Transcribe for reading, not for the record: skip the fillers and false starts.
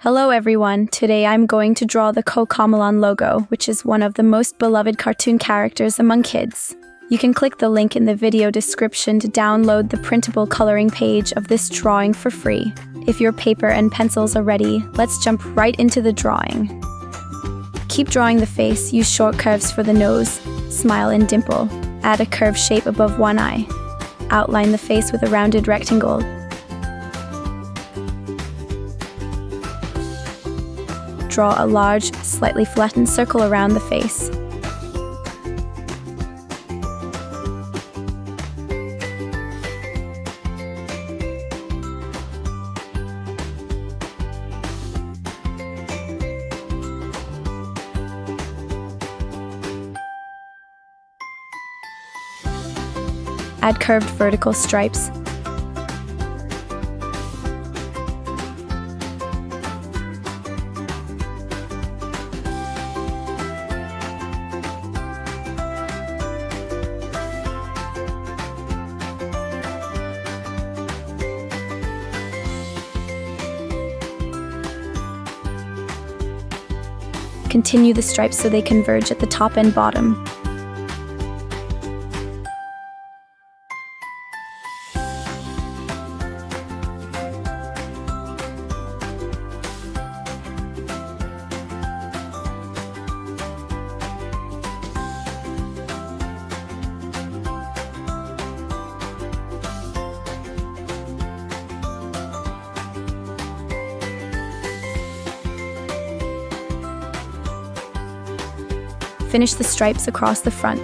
Hello everyone, today I'm going to draw the CoComelon logo, which is one of the most beloved cartoon characters among kids. You can click the link in the video description to download the printable coloring page of this drawing for free. If your paper and pencils are ready, let's jump right into the drawing. Keep drawing the face, use short curves for the nose, smile and dimple. Add a curved shape above one eye. Outline the face with a rounded rectangle. Draw a large, slightly flattened circle around the face. Add curved vertical stripes. Continue the stripes so they converge at the top and bottom. Finish the stripes across the front.